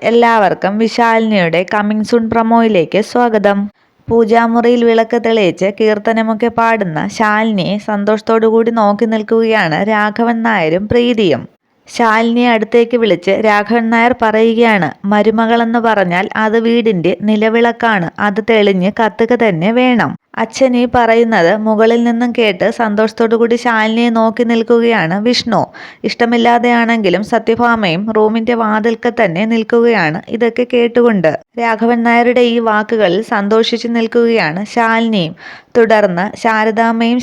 എല്ലാവർക്കും വിശാലിനിയുടെ coming soon പ്രൊമോയിലേക്ക് സ്വാഗതം. പൂജാമുറിയിൽ വിളക്ക് തെളിയിച്ച് കീർത്തനമൊക്കെ പാടുന്ന ശാലിനിയെ സന്തോഷത്തോടു കൂടി നോക്കി നിൽക്കുകയാണ് രാഘവൻ നായരും പ്രീതിയും. ശാലിനിയെ അടുത്തേക്ക് വിളിച്ച് രാഘവൻ നായർ പറയുകയാണ്, മരുമകളെന്ന് പറഞ്ഞാൽ അത് വീടിന്റെ നിലവിളക്കാണ്, അത് തെളിഞ്ഞ് കത്തുക തന്നെ വേണം. അച്ഛൻ ഈ പറയുന്നത് മുകളിൽ നിന്നും കേട്ട് സന്തോഷത്തോടു കൂടി ശാലിനിയെ നോക്കി നിൽക്കുകയാണ് വിഷ്ണു. ഇഷ്ടമില്ലാതെയാണെങ്കിലും സത്യഭാമയും റൂമിന്റെ വാതിൽക്കൽ തന്നെ നിൽക്കുകയാണ് ഇതൊക്കെ കേട്ടുകൊണ്ട്. രാഘവൻ നായരുടെ ഈ വാക്കുകളിൽ സന്തോഷിച്ചു നിൽക്കുകയാണ് ശാലിനിയും. തുടർന്ന് ശാരദാമ്മയും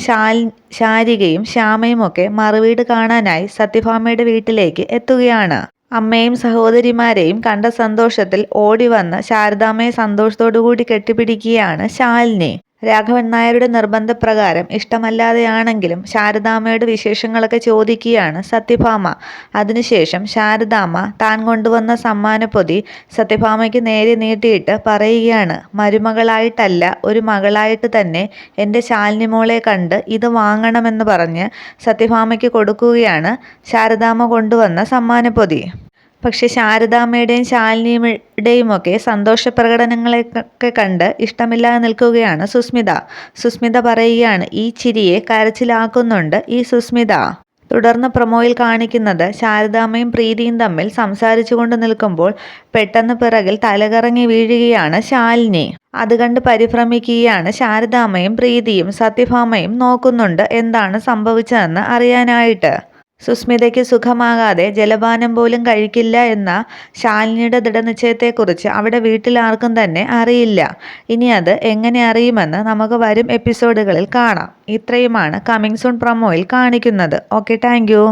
ശാരികയും ശ്യാമയും ഒക്കെ മറുവീട് കാണാനായി സത്യഭാമയുടെ വീട്ടിലേക്ക് എത്തുകയാണ്. അമ്മയും സഹോദരിമാരെയും കണ്ട സന്തോഷത്തിൽ ഓടി വന്ന് ശാരദാമ്മയെ സന്തോഷത്തോടു കൂടി കെട്ടിപ്പിടിക്കുകയാണ് ശാലിനി. രാഘവൻ നായരുടെ നിർബന്ധപ്രകാരം ഇഷ്ടമല്ലാതെയാണെങ്കിലും ശാരദാമ്മയുടെ വിശേഷങ്ങളൊക്കെ ചോദിക്കുകയാണ് സത്യഭാമ. അതിനുശേഷം ശാരദാമ്മ താൻ കൊണ്ടുവന്ന സമ്മാനപ്പൊതി സത്യഭാമയ്ക്ക് നേരെ നീട്ടിയിട്ട് പറയുകയാണ്, മരുമകളായിട്ടല്ല ഒരു മകളായിട്ട് തന്നെ എൻ്റെ ശാലിനി മോളെ കണ്ട് ഇത് വാങ്ങണമെന്ന് പറഞ്ഞ് സത്യഭാമയ്ക്ക് കൊടുക്കുകയാണ് ശാരദാമ്മ കൊണ്ടുവന്ന സമ്മാനപ്പൊതി. പക്ഷെ ശാരദാമ്മയുടെയും ശാലിനിയുടെയും ഒക്കെ സന്തോഷ പ്രകടനങ്ങളെയൊക്കെ കണ്ട് ഇഷ്ടമില്ലാതെ നിൽക്കുകയാണ് സുസ്മിത. സുസ്മിത പറയുകയാണ്, ഈ ചിരിയെ കരച്ചിലാക്കുന്നുണ്ട് ഈ സുസ്മിത. തുടർന്ന് പ്രൊമോയിൽ കാണിക്കുന്നത് ശാരദാമ്മയും പ്രീതിയും തമ്മിൽ സംസാരിച്ചു കൊണ്ട് നിൽക്കുമ്പോൾ പെട്ടെന്ന് പിറകിൽ തലകറങ്ങി വീഴുകയാണ് ശാലിനി. അത് കണ്ട് പരിഭ്രമിക്കുകയാണ് ശാരദാമ്മയും പ്രീതിയും. സത്യഭാമയും നോക്കുന്നുണ്ട് എന്താണ് സംഭവിച്ചതെന്ന് അറിയാനായിട്ട്. സുസ്മിതയ്ക്ക് സുഖമാകാതെ ജലപാനം പോലും കഴിക്കില്ല എന്ന ശാലിനിയുടെ ദൃഢനിശ്ചയത്തെക്കുറിച്ച് അവിടെ വീട്ടിലാർക്കും തന്നെ അറിയില്ല. ഇനി അത് എങ്ങനെ അറിയുമെന്ന് നമുക്ക് വരും എപ്പിസോഡുകളിൽ കാണാം. ഇത്രയുമാണ് കമ്മിങ് സൂൺ പ്രൊമോയിൽ കാണിക്കുന്നത്. Okay, thank you.